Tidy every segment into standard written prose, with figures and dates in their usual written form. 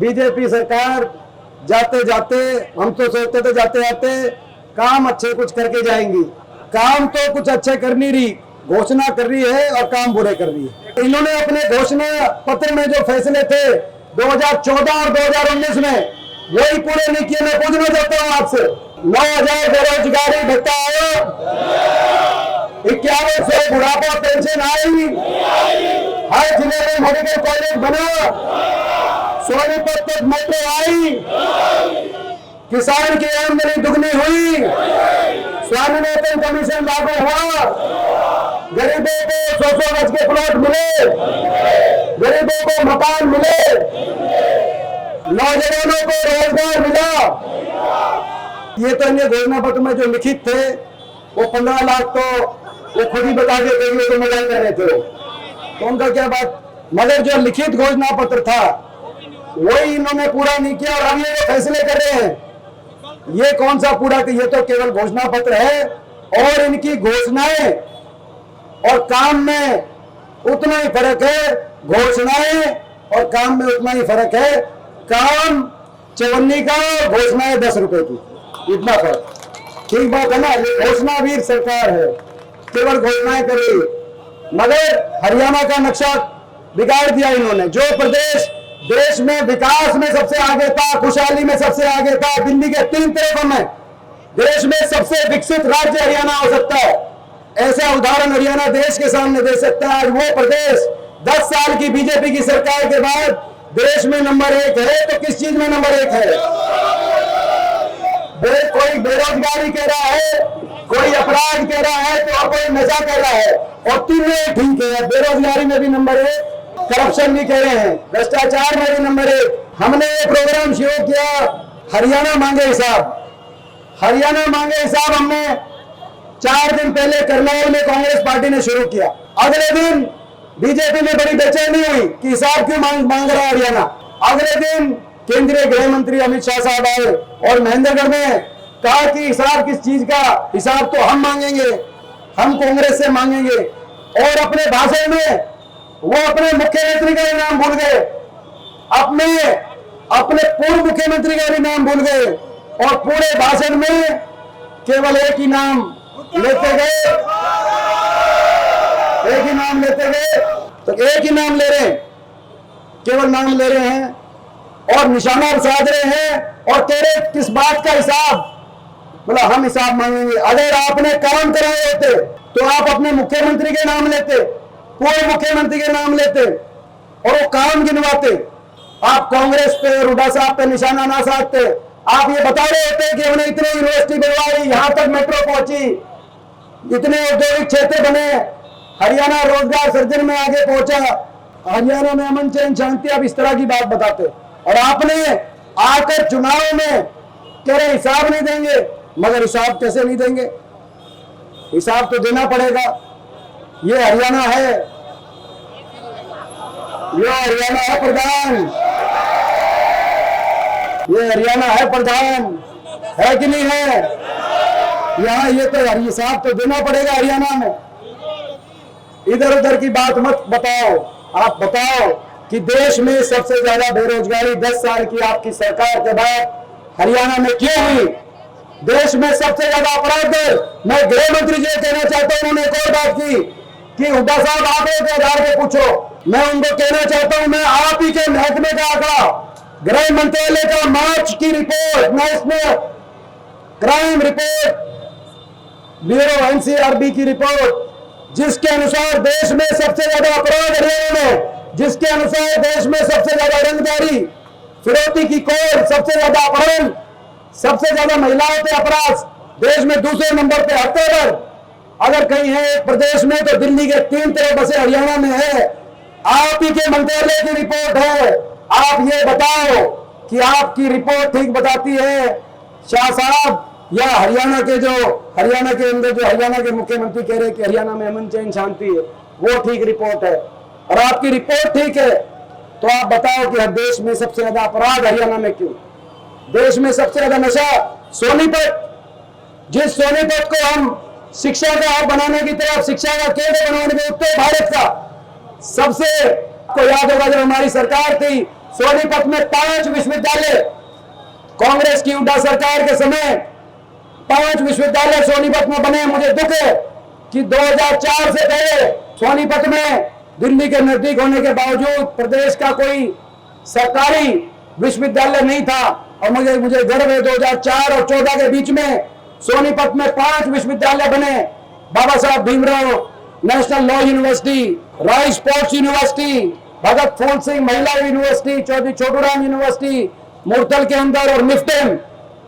BJP सरकार जाते जाते, हम तो सोचते थे जाते जाते काम अच्छे कुछ करके जाएंगी, काम तो कुछ अच्छे कर नहीं रही, घोषणा कर रही है और काम बुरे कर रही है। इन्होंने अपने घोषणा पत्र में जो फैसले थे 2014 और 2019 में, वही पूरे नहीं किए। मैं पूछना चाहता हूँ आपसे, 9,000 बेरोजगारी भत्ता आया, 5100 बुढ़ापा पेंशन आई, हर जिले में मेडिकल कॉलेज बना, सोनीपत तक मेट्रो आई, किसान की आमदनी दुगनी हुई, स्वामीनाथन कमीशन लागू हुआ, गरीबों को 100 गज के प्लॉट मिले, गरीबों को मकान मिले, नौजवानों को रोजगार मिला। ये तो इन्हें घोषणा पत्र में जो लिखित थे वो 15 लाख तो वो खुद ही बता के देंगे तो मजाक कर रहे थे, तो उनका क्या बात। मगर जो लिखित घोषणा पत्र था वही इन्होंने पूरा नहीं किया और हम ये फैसले कर रहे हैं। ये कौन सा पूरा, ये तो केवल घोषणा पत्र है और इनकी घोषणाएं और काम में उतना ही फर्क है। घोषणाएं और काम में उतना ही फर्क है। काम 54 का, घोषणाएं 10 रुपए की, इतना फर्क। ठीक बात है ना। ये घोषणा वीर सरकार है, केवल घोषणाएं कर रही है। मगर हरियाणा का नक्शा बिगाड़ दिया इन्होंने। जो प्रदेश देश में विकास में सबसे आगे था, खुशहाली में सबसे आगे था, दिल्ली के 3 तरफों में देश में सबसे विकसित राज्य हरियाणा हो सकता है, ऐसा उदाहरण हरियाणा देश के सामने दे सकता है। आज वो प्रदेश 10 साल की बीजेपी की सरकार के बाद देश में नंबर 1 है, तो किस चीज में नंबर 1 है? कोई बेरोजगारी कह रहा है, कोई अपराध कह रहा है, तो और कोई नशा कर रहा है, और तीनों ठीक है। बेरोजगारी में भी नंबर 1, करप्शन भी कह रहे हैं, भ्रष्टाचार में भी नंबर 1। हमने ये प्रोग्राम शुरू किया, हरियाणा मांगे हिसाब। हरियाणा मांगे हिसाब हमने 4 दिन पहले करनाल में कांग्रेस पार्टी ने शुरू किया। अगले दिन बीजेपी में बड़ी बेचैनी हुई कि हिसाब क्यों मांग रहा है हरियाणा। अगले दिन केंद्रीय गृह मंत्री अमित शाह साहब आए और महेंद्रगढ़ में कहा कि हिसाब किस चीज का, हिसाब तो हम मांगेंगे, हम कांग्रेस से मांगेंगे। और अपने भाषण में वो अपने मुख्यमंत्री का भी नाम भूल गए, अपने पूर्व मुख्यमंत्री का भी नाम भूल गए, और पूरे भाषण में केवल एक ही नाम लेते गए, एक ही नाम लेते गए। तो एक ही नाम ले रहे हैं, केवल नाम ले रहे हैं और निशाना साध रहे हैं और कह रहे किस बात का हिसाब, मतलब हम हिसाब मांगेंगे। अगर आपने काम कराए होते तो आप अपने मुख्यमंत्री के नाम लेते, पूर्व मुख्यमंत्री के नाम लेते और वो काम गिनवाते। आप कांग्रेस पे और हुड्डा साहब पे निशाना ना साधते। आप ये बता रहे होते कि हमने इतने यूनिवर्सिटी बनवाई, यहां तक मेट्रो पहुंची, इतने औद्योगिक क्षेत्र बने, हरियाणा रोजगार सृजन में आगे पहुंचा, हरियाणा में अमन चैन शांति, आप इस तरह की बात बताते। और आपने आकर चुनाव में कह रहे हिसाब नहीं देंगे। मगर हिसाब कैसे नहीं देंगे? हिसाब तो देना पड़ेगा। ये हरियाणा है, ये हरियाणा है प्रधान, ये हरियाणा है प्रधान, है कि नहीं है? यहाँ ये तो हिसाब तो देना पड़ेगा हरियाणा में। इधर उधर की बात मत बताओ। आप बताओ कि देश में सबसे ज्यादा बेरोजगारी 10 साल की आपकी सरकार के बाद हरियाणा में क्यों हुई? देश में सबसे ज्यादा अपराध। मैं गृह मंत्री जी कहना चाहता हूं, उन्होंने एक और बात की कि हुड्डा साहब आंकड़े के आधार पे पूछो। मैं उनको कहना चाहता हूं, मैं आप ही के महकमे का आंकड़ा, गृह मंत्रालय का मार्च की report, national crime report, bureau NCRB की रिपोर्ट, जिसके अनुसार देश में सबसे ज्यादा अपराध हरियाणा में, जिसके अनुसार देश में सबसे ज्यादा रंगदारी, फिरौती की कोर, सबसे ज्यादा अपहरण, सबसे ज्यादा महिलाओं पे अपराध, देश में दूसरे नंबर पे हत्या दर अगर कहीं है एक प्रदेश में तो दिल्ली के 3 तरफ बसे हरियाणा में है। आप ही के मंत्रालय की रिपोर्ट है। आप ये बताओ कि आपकी रिपोर्ट ठीक बताती है शाह साहब, या हरियाणा के अंदर जो हरियाणा के मुख्यमंत्री कह रहे हैं कि हरियाणा में अमन चैन शांति है, वो ठीक रिपोर्ट है? और आपकी रिपोर्ट ठीक है तो आप बताओ कि हर देश में सबसे ज्यादा अपराध हरियाणा में क्यों? देश में सबसे ज्यादा नशा सोनीपत, जिस सोनीपत को हम शिक्षा का हब बनाने की तरफ, शिक्षा का केंद्र बनाने के उत्तर भारत का सबसे, आपको याद होगा जब हमारी सरकार थी सोनीपत में 5 विश्वविद्यालय, कांग्रेस की हुड्डा सरकार के समय 5 विश्वविद्यालय सोनीपत में बने। मुझे दुख है कि 2004 से पहले सोनीपत में दिल्ली के नजदीक होने के बावजूद प्रदेश का कोई सरकारी विश्वविद्यालय नहीं था। और मुझे गर्व है 2004 और 14 के बीच में सोनीपत में 5 विश्वविद्यालय बने। बाबा Saheb Bhimrao national law university, राय स्पोर्ट्स यूनिवर्सिटी, भगत फूल सिंह महिला यूनिवर्सिटी, चौधरी छोटूराम यूनिवर्सिटी मुरथल के अंदर, और निफ्टेम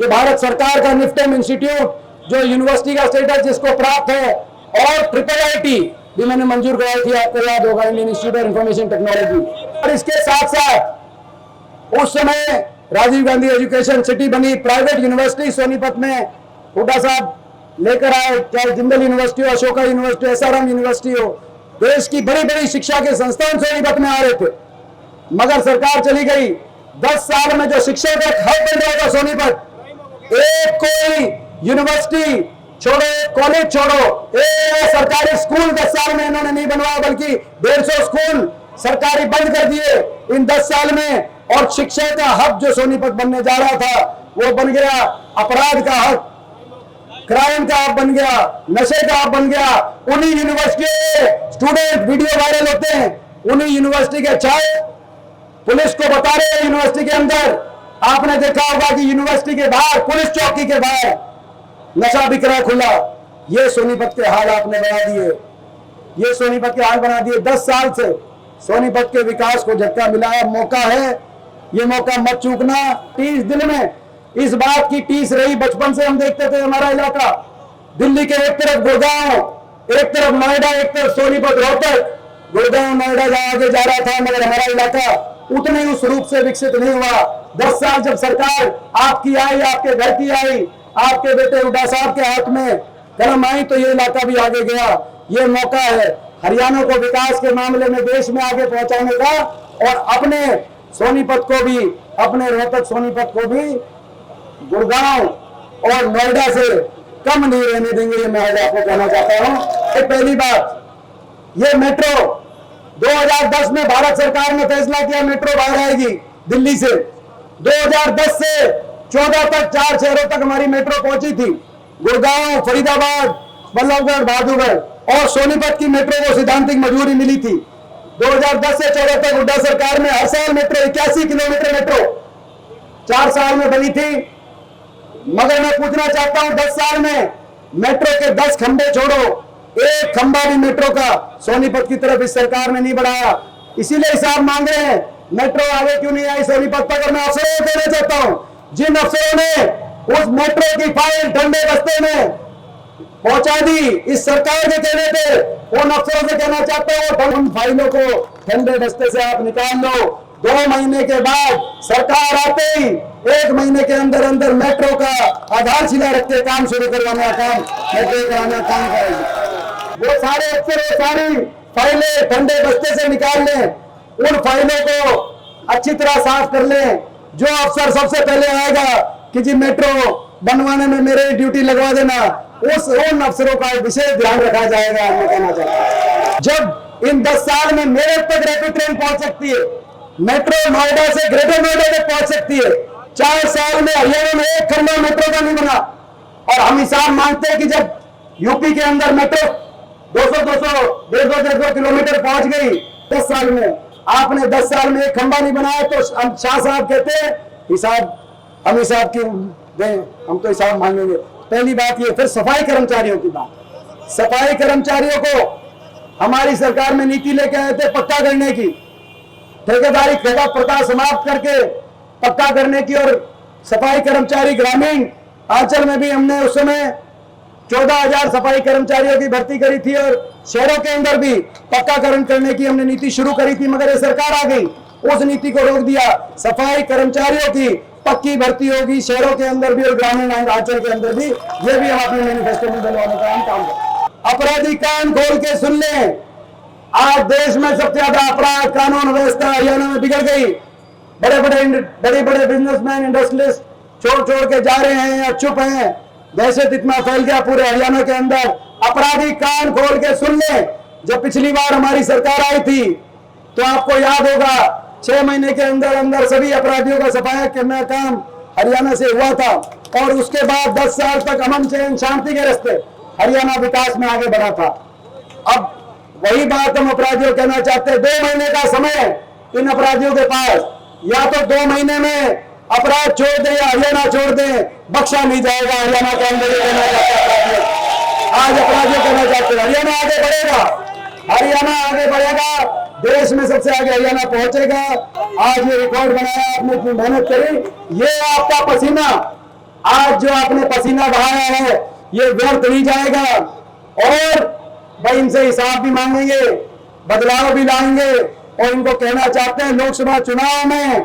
जो भारत सरकार का निफ्टेम इंस्टीट्यूट जो यूनिवर्सिटी का स्टेटस जिसको प्राप्त है, और IIIT भी मैंने मंजूर कराई थी, आपको याद होगा, Indian institute of information technology. और इसके साथ साथ उस समय राजीव गांधी एजुकेशन सिटी बनी, प्राइवेट यूनिवर्सिटी सोनीपत में हुड्डा साहब लेकर आए, चाहे जिंदल यूनिवर्सिटी हो, अशोका यूनिवर्सिटी, SRM यूनिवर्सिटी हो, देश की बड़ी बड़ी शिक्षा के संस्थान सोनीपत में आ रहे थे। मगर सरकार चली गई। 10 साल में जो शिक्षा का हब बन रहा था सोनीपत, एक कोई यूनिवर्सिटी छोड़ो, कॉलेज छोड़ो, एक सरकारी स्कूल 10 साल में इन्होंने नहीं बनवाया, बल्कि 150 स्कूल सरकारी बंद कर दिए इन 10 साल में। और शिक्षा का हब जो सोनीपत बनने जा रहा था वो बन गया अपराध का हब, क्राइम का हब बन गया, नशे का हब बन गया। उन्हीं यूनिवर्सिटी के स्टूडेंट वीडियो वायरल होते हैं, उन्हीं यूनिवर्सिटी के छात्र पुलिस को बता रहे हैं। यूनिवर्सिटी के अंदर आपने देखा होगा कि यूनिवर्सिटी के बाहर, पुलिस चौकी के बाहर नशा बिक रहा खुला। ये सोनीपत के हाल आपने बना दिए, ये सोनीपत के हाल बना दिए। 10 साल से सोनीपत के विकास को झटका मिला है। मौका है, ये मौका मत चूकना। 30 दिन में इस बात की टीस रही। बचपन से हम देखते थे हमारा इलाका दिल्ली के एक तरफ गुड़गांव, एक तरफ नोएडा, एक तरफ सोनीपत रोहतक, गुड़गांव नोएडा आगे जा रहा था, मगर हमारा इलाका उतने उस रूप से विकसित नहीं हुआ। 10 साल जब सरकार आपकी आई, आपके घर की आई, आपके बेटे हुड्डा साहब के हाथ में कलम आई, तो ये इलाका भी आगे गया। ये मौका है हरियाणा को विकास के मामले में देश में आगे पहुंचाने का, और अपने सोनीपत को भी, अपने रोहतक सोनीपत को भी गुड़गांव और नोएडा से कम नहीं रहने देंगे। ये मैं आपको कहना चाहता हूं। पहली बात, ये मेट्रो 2010 में भारत सरकार ने फैसला किया मेट्रो बाहर आएगी दिल्ली से। 2010 से 14 तक 4 शहरों तक हमारी मेट्रो पहुंची थी, गुड़गांव, फरीदाबाद, बल्लभगढ़, बहादुरगढ़, और सोनीपत की मेट्रो को सैद्धांतिक मंजूरी मिली थी। 2010 से 14 तक हुड्डा सरकार में हर साल मेट्रो 81 किलोमीटर मेट्रो 4 साल में बनी थी। मगर मैं पूछना चाहता हूं, 10 साल में मेट्रो के 10 खंभे छोड़ो, एक खंभा भी मेट्रो का सोनीपत की तरफ इस सरकार ने नहीं बढ़ाया। इसीलिए हिसाब मांग रहे हैं मेट्रो आगे क्यों नहीं आई सोनीपत तक। और मैं अफसरों को कहना चाहता हूं, जिन अफसरों ने उस मेट्रो की फाइल ठंडे बस्ते में पहुंचा दी इस सरकार के कहने पे, उन अफसरों से कहना चाहता हूं उन फाइलों को ठंडे बस्ते से आप निकाल लो। 2 महीने के बाद सरकार आते ही 1 महीने के अंदर अंदर मेट्रो का आधारशिला रख के काम शुरू करवाने का काम, मेट्रो कराना काम करेंगे। वो सारे अफसर वो सारी फाइलें ठंडे बस्ते से निकाल लें, उन फाइलों को अच्छी तरह साफ कर लें। जो अफसर सबसे पहले आएगा कि जी मेट्रो बनवाने में मेरे ड्यूटी लगवा देना, उन अफसरों का विशेष ध्यान रखा जाएगा। मैं कहना चाहता हूं, जब इन 10 साल में मेरठ तक रैपिड ट्रेन पहुंच सकती है, मेट्रो नोएडा से ग्रेटर नोएडा तक पहुंच सकती है, 4 साल में हरियाणा में एक खंडा मेट्रो का नहीं बना। और हम हिसाब मानते हैं कि जब यूपी के अंदर मेट्रो 200-150 किलोमीटर पहुंच गई 10 साल में, आपने 10 साल में एक खंबा नहीं बनाया, तो शाह साहब कहते हैं हिसाब हम हिसाब क्यों दें, हम तो हिसाब मांगेंगे। पहली बात ये। फिर सफाई कर्मचारियों की बात, सफाई कर्मचारियों को हमारी सरकार में नीति लेके आए थे पक्का करने की, ठेकेदारी ठेका प्रथा समाप्त करके पक्का करने की, और सफाई कर्मचारी ग्रामीण आंचल में भी हमने उस समय 14,000 सफाई कर्मचारियों की भर्ती करी थी, और शहरों के अंदर भी पक्काकरण करने की हमने नीति शुरू करी थी। मगर ये सरकार आ गई, उस नीति को रोक दिया। सफाई कर्मचारियों की पक्की भर्ती होगी शहरों के अंदर भी और ग्रामीण आंचल के अंदर भी। ये भी हम अपने मैनिफेस्टो में डलवाने का हम काम करें। अपराधी कान खोल के सुन लें, आज देश में सबसे ज्यादा अपराध कानून व्यवस्था हरियाणा में बिगड़ गई। बड़े बड़े बिजनेसमैन, इंडस्ट्रियलिस्ट छोड़ के जा रहे हैं या चुप हैं। दहशत इतना फैल गया पूरे हरियाणा के अंदर। अपराधी कान खोल के सुन लें। जब पिछली बार हमारी सरकार आई थी तो आपको याद होगा 6 महीने के अंदर अंदर सभी अपराधियों का सफाया करना काम हरियाणा से हुआ था और उसके बाद 10 साल तक अमन चैन शांति के रास्ते हरियाणा विकास में आगे बढ़ा था। अब वही बात हम अपराधियों कहना चाहते हैं, 2 महीने का समय इन अपराधियों के पास, या तो 2 महीने में अपराध छोड़ दें या हरियाणा छोड़ दें, बख्शा नहीं जाएगा हरियाणा के अंदर। कहना चाहते हैं आज अपराधियों कहना चाहते हैं हरियाणा आगे बढ़ेगा, हरियाणा आगे बढ़ेगा, देश में सबसे आगे हरियाणा पहुंचेगा। आज ये रिकॉर्ड बनाया, आपने इतनी मेहनत करी, ये आपका पसीना, आज जो आपने पसीना बहाया है ये व्यर्थ नहीं जाएगा। और भाई इनसे हिसाब भी मांगेंगे, बदलाव भी लाएंगे। और इनको कहना चाहते हैं लोकसभा चुनाव में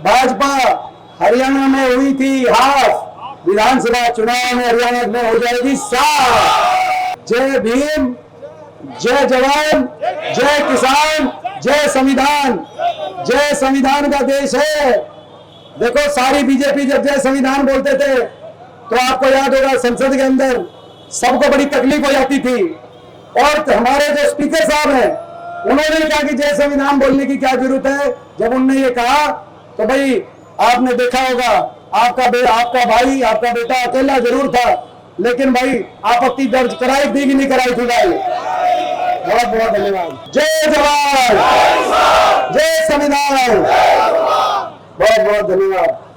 भाजपा हरियाणा में हुई थी हाफ, विधानसभा चुनाव में हरियाणा में हो जाएगी साफ। जय भीम, जय जवान, जय किसान, जय संविधान। जय संविधान का देश है। देखो सारी बीजेपी जब जय संविधान बोलते थे तो आपको याद होगा संसद के अंदर सबको बड़ी तकलीफ हो जाती थी। और हमारे जो स्पीकर साहब हैं उन्होंने कहा कि जय संविधान बोलने की क्या जरूरत है। जब उन्होंने ये कहा तो भाई आपने देखा होगा आपका भाई, आपका बेटा अकेला जरूर था, लेकिन भाई आपत्ति दर्ज कराई थी कि नहीं कराई थी भाई? बहुत बहुत धन्यवाद। जय जवान, जय संविधान, बहुत बहुत धन्यवाद।